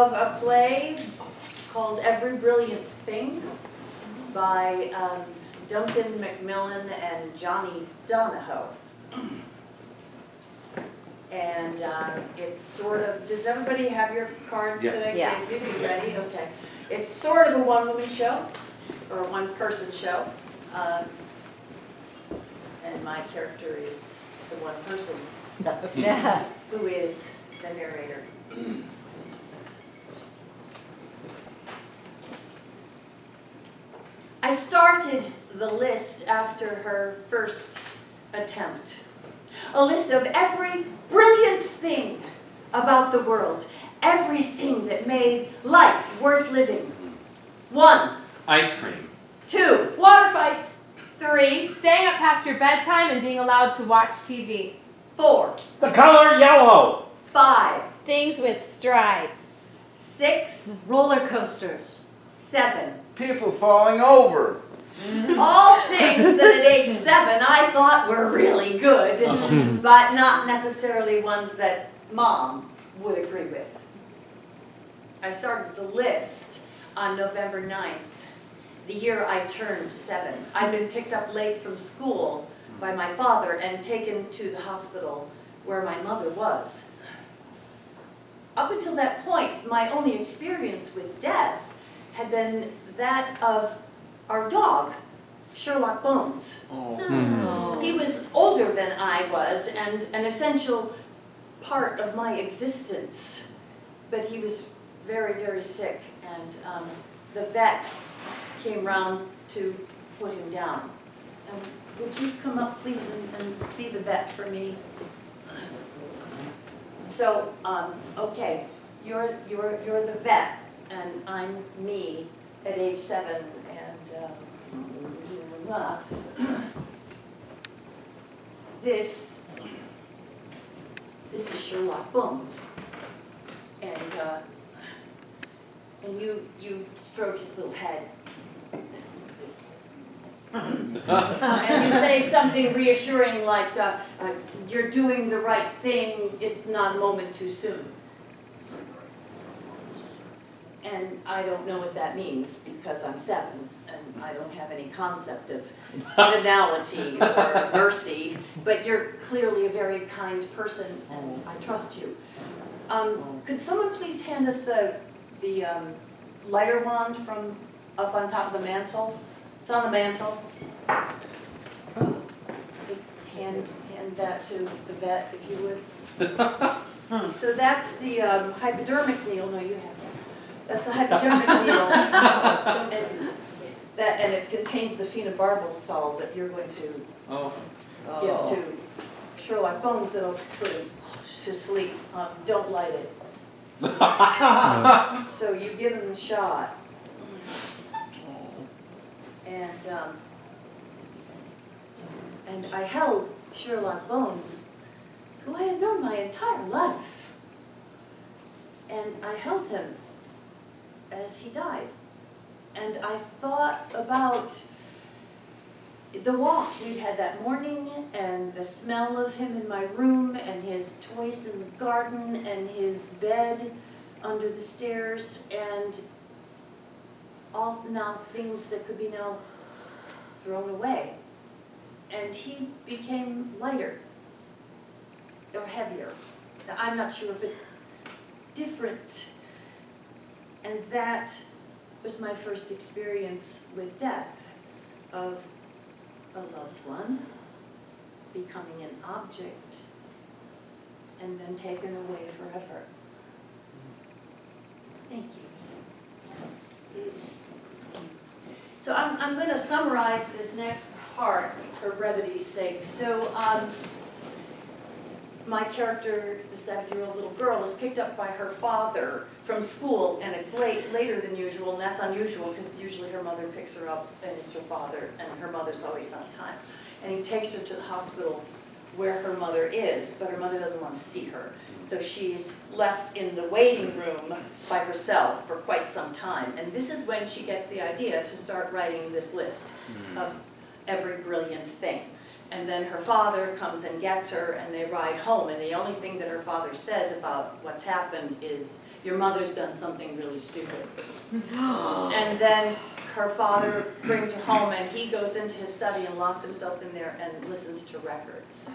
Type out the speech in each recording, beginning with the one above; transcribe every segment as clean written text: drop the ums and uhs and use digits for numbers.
of a play called Every Brilliant Thing by Duncan Macmillan and Johnny Donahoe. And it's sort of, does everybody have your cards Yes. that I Yeah. gave you? You ready? Okay. It's sort of a one-woman show, or a one-person show. And my character is the one person Yeah. who is the narrator. I started the list after her first attempt. A list of every brilliant thing about the world. Everything that made life worth living. 1, Ice cream. 2, Water fights. 3, Staying up past your bedtime and being allowed to watch TV. 4, The color yellow. 5, Things with stripes. 6, Roller coasters. 7. People falling over. All things that at age 7 I thought were really good, but not necessarily ones that Mom would agree with. I started the list on November 9th, the year I turned 7. I'd been picked up late from school by my father and taken to the hospital where my mother was. Up until that point, my only experience with death had been that of our dog, Sherlock Bones. Oh. He was older than I was and an essential part of my existence, but he was very, very sick, and the vet came round to put him down. Would you come up, please, and be the vet for me? So, okay, you're the vet, and I'm me at age 7, and this is Sherlock Bones, and you stroke his little head. And you say something reassuring like, you're doing the right thing, it's not a moment too soon. And I don't know what that means because I'm 7 and I don't have any concept of finality or mercy, but you're clearly a very kind person and I trust you. Could someone please hand us the lighter wand from up on top of the mantle? It's on the mantle. Just hand that to the vet if you would. So that's the hypodermic needle. No, you have that. That's the hypodermic needle. And it contains the phenobarbital that you're going to give to Sherlock Bones that'll put him to sleep. Don't light it. So you give him the shot. And I held Sherlock Bones, who I had known my entire life. And I held him as he died. And I thought about the walk we'd had that morning and the smell of him in my room and his toys in the garden and his bed under the stairs and all now things that could be now thrown away. And he became lighter or heavier. I'm not sure, but different. And that was my first experience with death, of a loved one becoming an object and then taken away forever. Thank you. So I'm going to summarize this next part for brevity's sake. So my character, the 7-year-old little girl, is picked up by her father from school, and it's later than usual, and that's unusual because usually her mother picks her up and it's her father, and her mother's always on time. And he takes her to the hospital where her mother is, but her mother doesn't want to see her. So she's left in the waiting room by herself for quite some time. And this is when she gets the idea to start writing this list of every brilliant thing. And then her father comes and gets her, and they ride home. And the only thing that her father says about what's happened is, your mother's done something really stupid. And then her father brings her home and he goes into his study and locks himself in there and listens to records.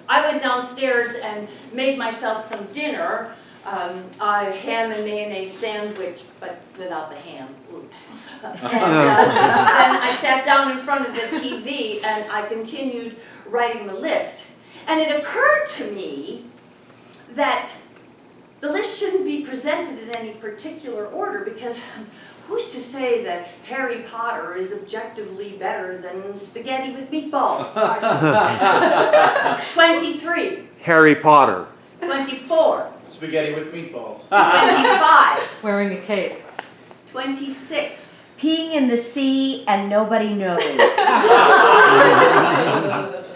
I went downstairs and made myself some dinner, a ham and mayonnaise sandwich, but without the ham. Ooh. And then I sat down in front of the TV and I continued writing the list. And it occurred to me that the list shouldn't be presented in any particular order because who's to say that Harry Potter is objectively better than spaghetti with meatballs? 23, Harry Potter. 24, Spaghetti with meatballs. 25, Wearing a cape. 26. Peeing in the sea and nobody knows.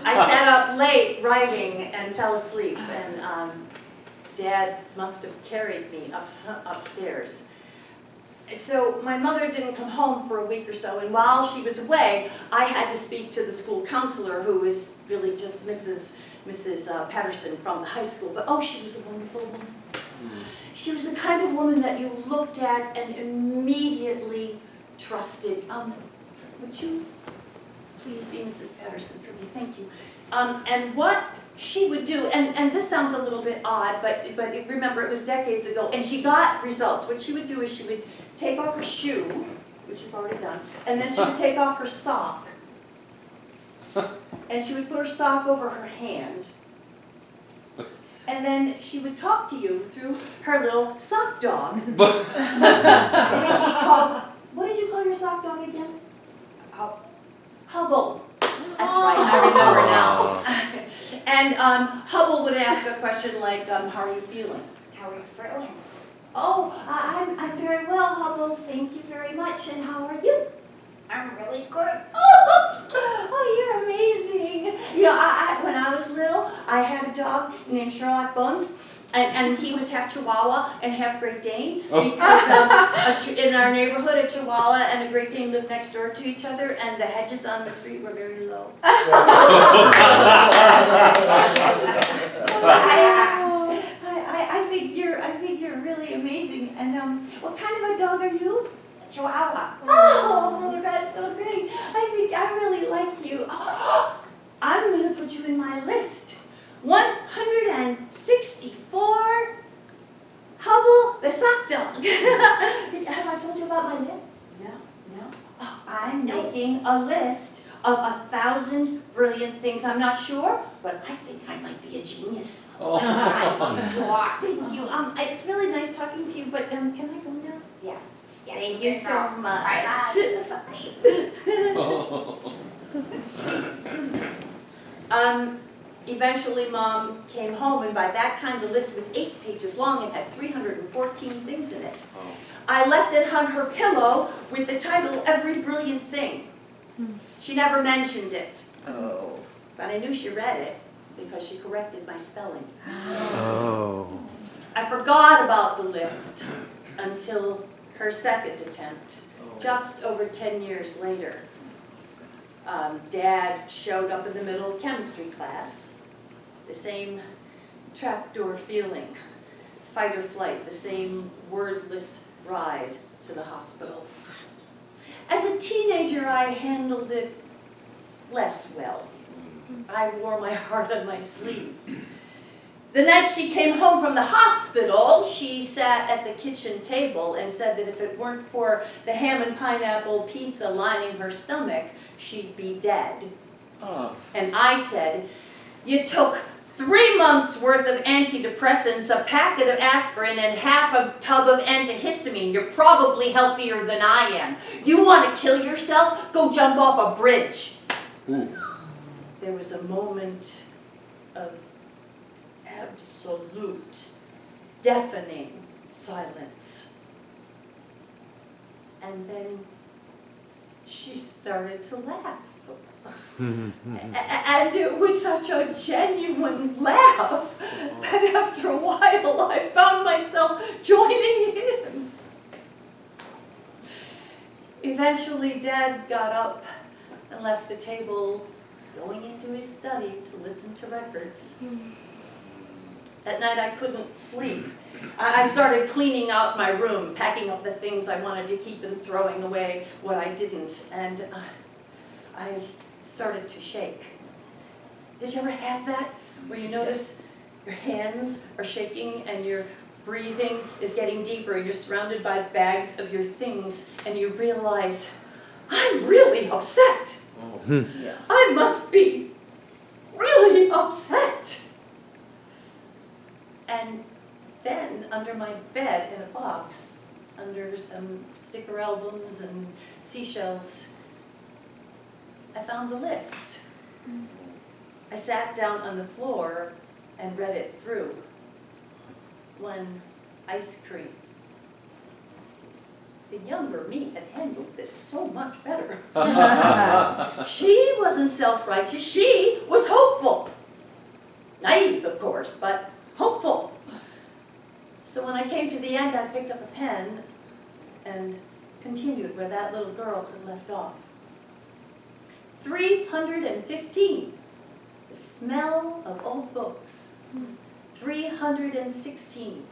I sat up late writing and fell asleep, and Dad must have carried me upstairs. So my mother didn't come home for a week or so, and while she was away, I had to speak to the school counselor, who is really just Mrs. Patterson from the high school. But oh, she was a wonderful woman. She was the kind of woman that you looked at and immediately trusted. Would you please be Mrs. Patterson for me? Thank you. And what she would do, and this sounds a little bit odd, but remember it was decades ago, and she got results. What she would do is she would take off her shoe, which you've already done, and then she would take off her sock, and she would put her sock over her hand, and then she would talk to you through her little sock dog. Which she called, what did you call your sock dog again? Hubble. That's right, I remember now. And Hubble would ask a question like, how are you feeling? How are you feeling? Oh, I'm very well, Hubble, thank you very much. And how are you? I'm really good. Oh, you're amazing. You know, when I was little, I had a dog named Sherlock Bones. And he was half Chihuahua and half Great Dane, because in our neighborhood, a Chihuahua and a Great Dane lived next door to each other, and the hedges on the street were very low. I think you're really amazing. And what kind of a dog are you? Chihuahua. Oh, that's so great. I really like you. I'm going to put you in my list. 164, Hubble the sock dog. Have I told you about my list? No. Oh, I'm making a list of 1,000 brilliant things. I'm not sure, but I think I might be a genius. You are. Thank you. It's really nice talking to you, but can I go now? Yes. Thank you so much. Bye-bye. Eventually, Mom came home, and by that time, the list was 8 pages long and had 314 things in it. I left it on her pillow with the title, Every Brilliant Thing. She never mentioned it. Oh. But I knew she read it because she corrected my spelling. Oh. I forgot about the list until her second attempt, just over 10 years later. Dad showed up in the middle of chemistry class, the same trapdoor feeling, fight or flight, the same wordless ride to the hospital. As a teenager, I handled it less well. I wore my heart on my sleeve. The night she came home from the hospital, she sat at the kitchen table and said that if it weren't for the ham and pineapple pizza lining her stomach, she'd be dead. And I said, you took 3 months worth of antidepressants, a packet of aspirin, and half a tub of antihistamine. You're probably healthier than I am. You want to kill yourself? Go jump off a bridge. Ooh. There was a moment of absolute, deafening silence. And then she started to laugh. And it was such a genuine laugh that after a while I found myself joining in. Eventually, Dad got up and left the table, going into his study to listen to records. That night I couldn't sleep. I started cleaning out my room, packing up the things I wanted to keep and throwing away what I didn't, and I started to shake. Did you ever have that, where you notice your hands are shaking and your breathing is getting deeper and you're surrounded by bags of your things and you realize, I'm really upset. I must be really upset. And then under my bed in a box, under some sticker albums and seashells, I found the list. I sat down on the floor and read it through. 1, ice cream. The younger me had handled this so much better. She wasn't self-righteous, she was hopeful. Naive, of course, but hopeful. So when I came to the end, I picked up a pen and continued where that little girl had left off. 315, the smell of old books. 316,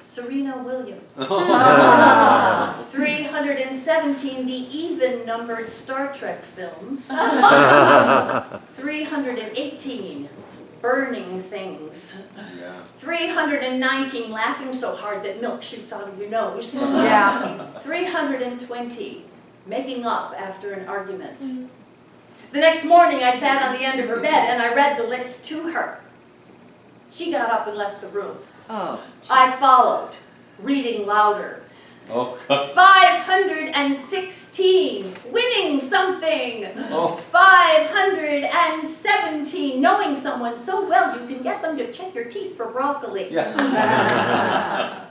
Serena Williams. 317, the even-numbered Star Trek films. 318, burning things. 319, laughing so hard that milk shoots out of your nose. Yeah. 320, making up after an argument. The next morning I sat on the end of her bed and I read the list to her. She got up and left the room. Oh. I followed, reading louder. Oh, 516, winning something. 517, knowing someone so well you can get them to check your teeth for broccoli.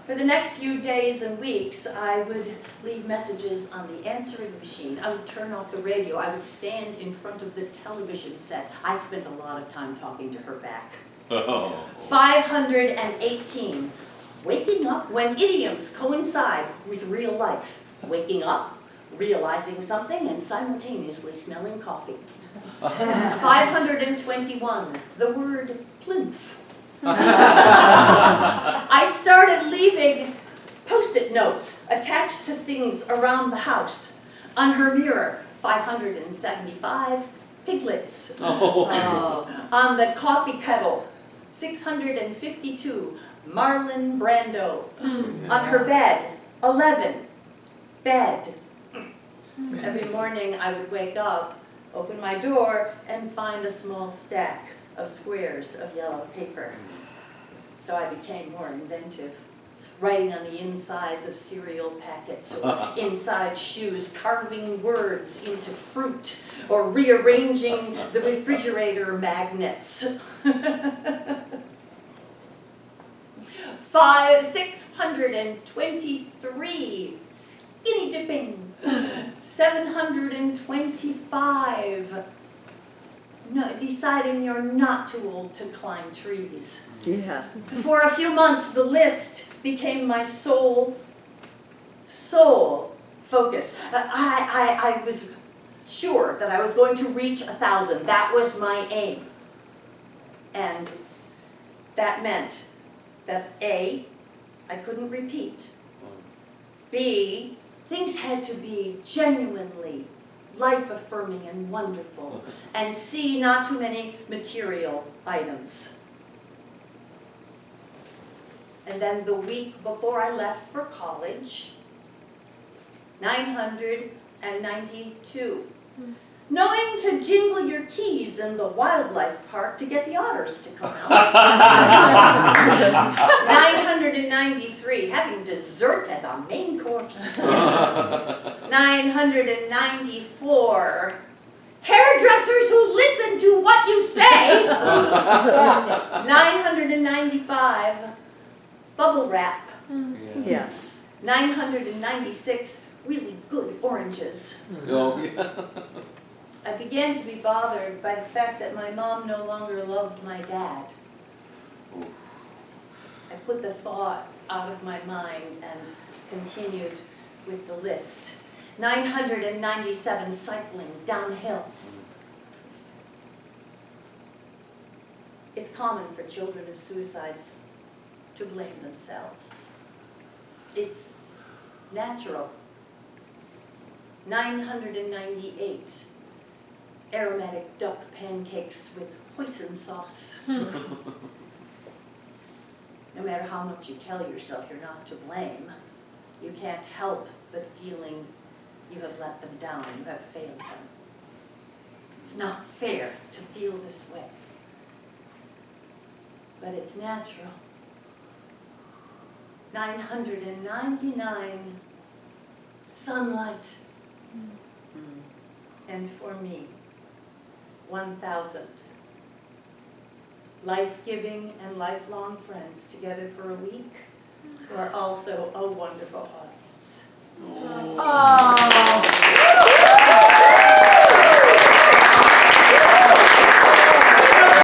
For the next few days and weeks, I would leave messages on the answering machine. I would turn off the radio. I would stand in front of the television set. I spent a lot of time talking to her back. 518, waking up when idioms coincide with real life. Waking up, realizing something, and simultaneously smelling coffee. 521, the word plinth. I started leaving Post-it notes attached to things around the house. On her mirror, 575 piglets. On the coffee kettle, 652 Marlon Brando. On her bed, 11 bed. Every morning I would wake up, open my door, and find a small stack of squares of yellow paper. So I became more inventive, writing on the insides of cereal packets or inside shoes, carving words into fruit, or rearranging the refrigerator magnets. 623 skinny dipping. 725 deciding you're not too old to climb trees. Yeah. For a few months, the list became my sole focus. I was sure that I was going to reach 1,000. That was my aim. And that meant that A, I couldn't repeat. B, things had to be genuinely life-affirming and wonderful. And C, not too many material items. And then the week before I left for college, 992. Knowing to jingle your keys in the wildlife park to get the otters to come out. 993, having dessert as a main course. 994, hairdressers who listen to what you say. 995, bubble wrap. Yes. 996, really good oranges. I began to be bothered by the fact that my mom no longer loved my dad. I put the thought out of my mind and continued with the list. 997, cycling downhill. It's common for children of suicides to blame themselves. It's natural. 998 aromatic duck pancakes with hoisin sauce. No matter how much you tell yourself you're not to blame, you can't help but feeling you have let them down, you have failed them. It's not fair to feel this way, but it's natural. 999 sunlight. And for me, 1,000 life-giving and lifelong friends together for a week who are also a wonderful audience. Oh.